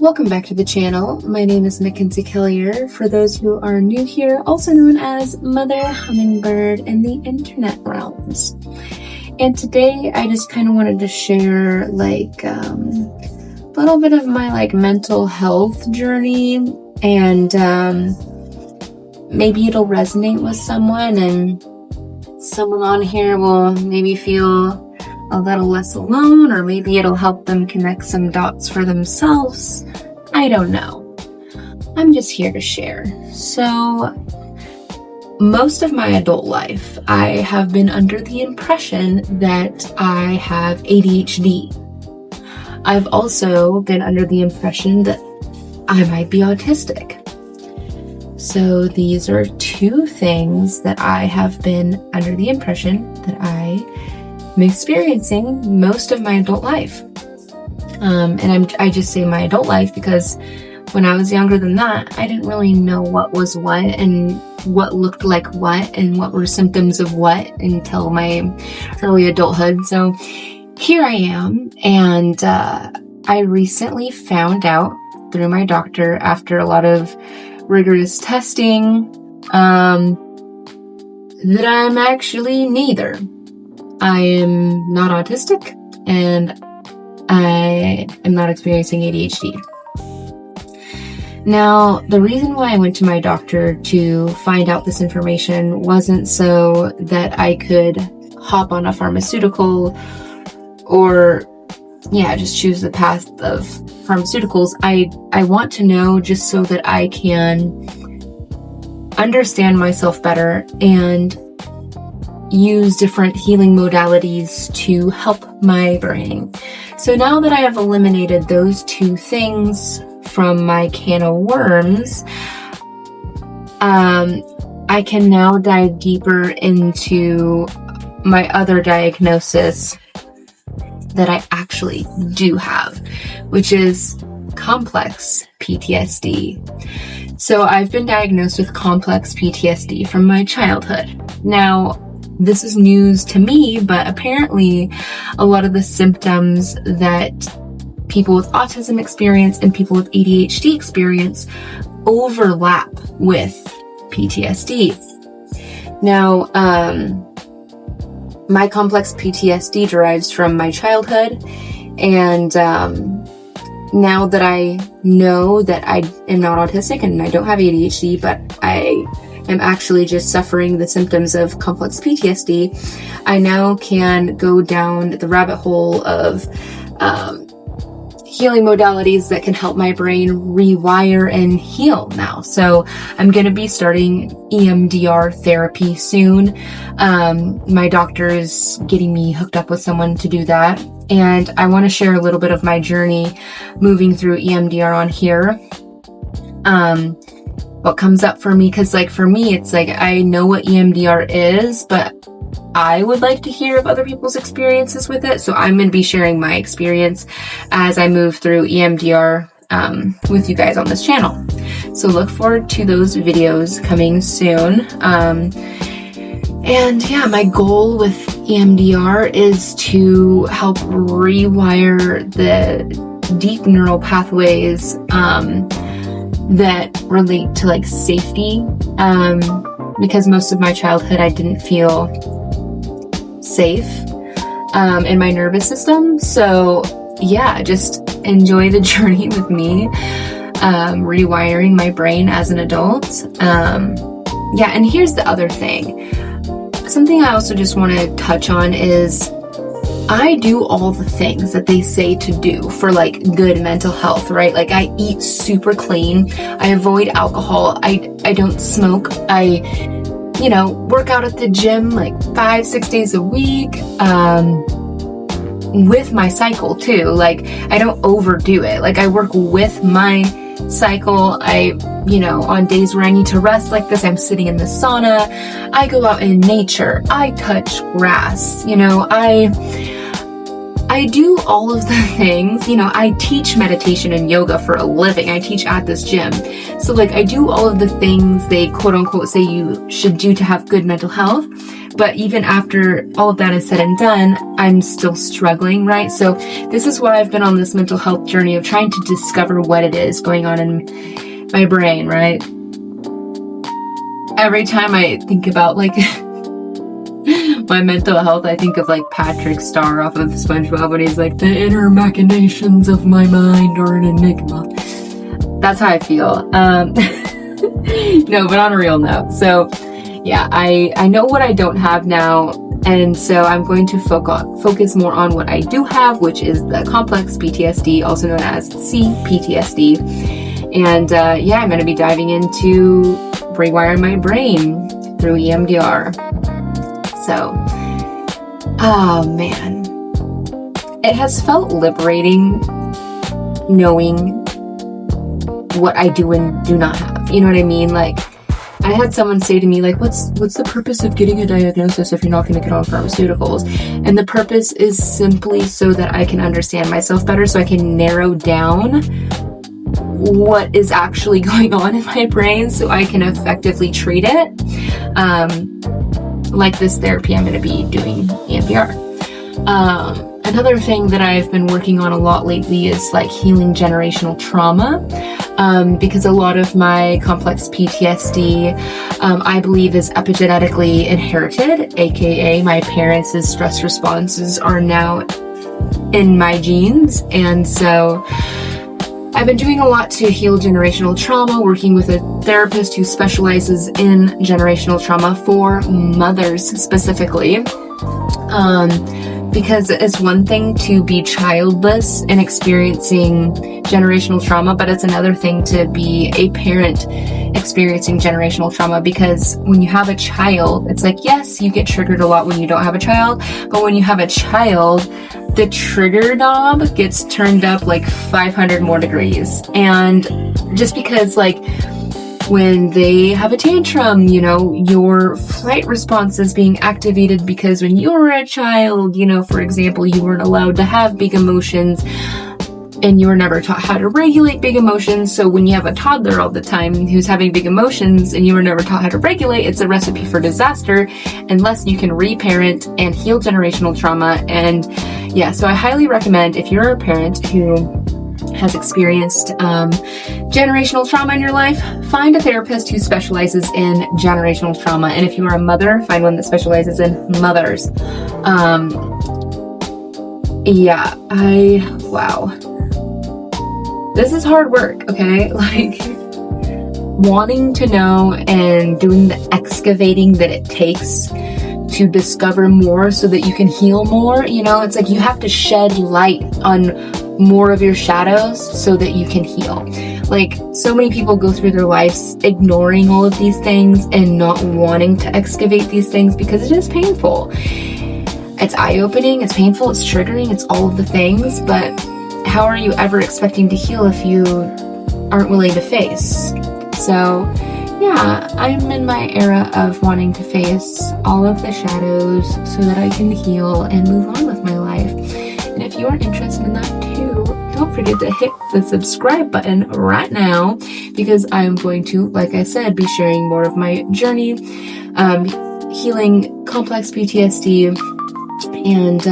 Welcome back to the channel. My name is Mackenzie Collier. For those who are new here, also known as Mother Hummingbird in the internet realms. And today I just kind of wanted to share a little bit of my mental health journey, and maybe it'll resonate with someone, and someone on here will maybe feel a little less alone, or maybe it'll help them connect some dots for themselves. I don't know. I'm just here to share. So, most of my adult life, I have been under the impression that I have ADHD. I've also been under the impression that I might be autistic. So these are two things that I have been under the impression that I am experiencing most of my adult life. I just say my adult life because when I was younger than that, I didn't really know what was what and what looked like what and what were symptoms of what until my early adulthood. So here I am, and I recently found out through my doctor after a lot of rigorous testing that I'm actually neither. I am not autistic, and I am not experiencing ADHD. Now, the reason why I went to my doctor to find out this information wasn't so that I could hop on a pharmaceutical or, just choose the path of pharmaceuticals. I want to know just so that I can understand myself better and use different healing modalities to help my brain. So now that I have eliminated those two things from my can of worms, I can now dive deeper into my other diagnosis that I actually do have, which is complex PTSD. So I've been diagnosed with complex PTSD from my childhood. Now, this is news to me, but apparently a lot of the symptoms that people with autism experience and people with ADHD experience overlap with PTSD. Now, my complex PTSD derives from my childhood, and now that I know that I am not autistic and I don't have ADHD, but I am actually just suffering the symptoms of complex PTSD, I now can go down the rabbit hole of healing modalities that can help my brain rewire and heal now. So I'm going to be starting EMDR therapy soon. My doctor is getting me hooked up with someone to do that. And I want to share a little bit of my journey moving through EMDR on here. What comes up for me, because for me, it's I know what EMDR is, but I would like to hear of other people's experiences with it. So I'm going to be sharing my experience as I move through EMDR with you guys on this channel. So look forward to those videos coming soon. My goal with EMDR is to help rewire the deep neural pathways that relate to safety, because most of my childhood I didn't feel safe in my nervous system. So just enjoy the journey with me, rewiring my brain as an adult. And here's the other thing. Something I also just want to touch on is I do all the things that they say to do for good mental health, right? I eat super clean. I avoid alcohol. I don't smoke. I work out at the gym 5-6 days a week, with my cycle too. I don't overdo it. I work with my cycle. On days where I need to rest like this, I'm sitting in the sauna. I go out in nature. I touch grass. I do all of the things. I teach meditation and yoga for a living. I teach at this gym. So I do all of the things they quote unquote say you should do to have good mental health. But even after all of that is said and done, I'm still struggling, right? So this is why I've been on this mental health journey of trying to discover what it is going on in my brain, right? Every time I think about like my mental health, I think of like Patrick Star off of SpongeBob when he's like, the inner machinations of my mind are an enigma. That's how I feel. No, but on a real note. So yeah, I know what I don't have now. And so I'm going to focus more on what I do have, which is the complex PTSD, also known as C-PTSD. And yeah, I'm going to be diving into rewiring my brain through EMDR. So, oh man, it has felt liberating knowing what I do and do not have. You know what I mean? Like, I had someone say to me, like, what's the purpose of getting a diagnosis if you're not going to get on pharmaceuticals? And the purpose is simply so that I can understand myself better, so I can narrow down what is actually going on in my brain so I can effectively treat it. Like this therapy I'm going to be doing EMDR. Another thing that I've been working on a lot lately is like healing generational trauma, because a lot of my complex PTSD, I believe, is epigenetically inherited, aka my parents' stress responses are now in my genes. And so I've been doing a lot to heal generational trauma, working with a therapist who specializes in generational trauma for mothers specifically. Because it's one thing to be childless and experiencing generational trauma, but it's another thing to be a parent experiencing generational trauma. Because when you have a child, it's like, yes, you get triggered a lot when you don't have a child, but when you have a child, the trigger knob gets turned up like 500 more degrees. And just because, like, when they have a tantrum, you know, your flight response is being activated because when you were a child, you know, for example, you weren't allowed to have big emotions and you were never taught how to regulate big emotions. So when you have a toddler all the time who's having big emotions and you were never taught how to regulate, it's a recipe for disaster unless you can reparent and heal generational trauma. And yeah, so I highly recommend, if you're a parent who has experienced generational trauma in your life, find a therapist who specializes in generational trauma. And if you are a mother, find one that specializes in mothers. Yeah, wow. This is hard work, okay? Like, wanting to know and doing the excavating that it takes to discover more so that you can heal more. You know, it's like you have to shed light on more of your shadows so that you can heal. Like, so many people go through their lives ignoring all of these things and not wanting to excavate these things because it is painful. It's eye-opening, it's painful, it's triggering, it's all of the things, but how are you ever expecting to heal if you aren't willing to face? So yeah, I'm in my era of wanting to face all of the shadows so that I can heal and move on with my life. And if you are interested in that too, don't forget to hit the subscribe button right now, because I'm going to, like I said, be sharing more of my journey, healing complex PTSD and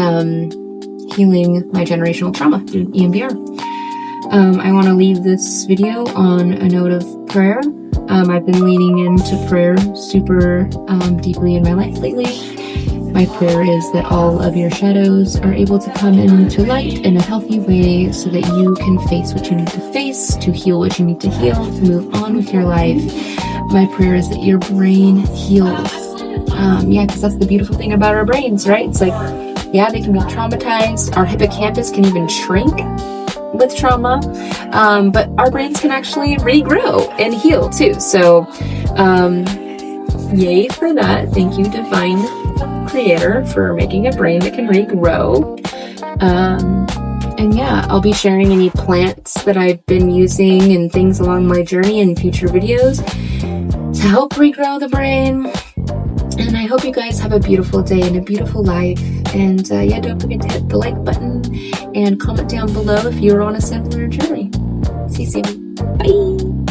healing my generational trauma through EMDR. I want to leave this video on a note of prayer. I've been leaning into prayer super deeply in my life lately. My prayer is that all of your shadows are able to come into light in a healthy way so that you can face what you need to face, to heal what you need to heal, to move on with your life. My prayer is that your brain heals. Yeah, because that's the beautiful thing about our brains, right? It's like, yeah, they can be traumatized. Our hippocampus can even shrink with trauma, but our brains can actually regrow and heal too. So, yay for that. Thank you, Divine Creator, for making a brain that can regrow. And yeah, I'll be sharing any plants that I've been using and things along my journey in future videos to help regrow the brain. And I hope you guys have a beautiful day and a beautiful life. And yeah, don't forget to hit the like button and comment down below if you're on a similar journey. See you soon. Bye.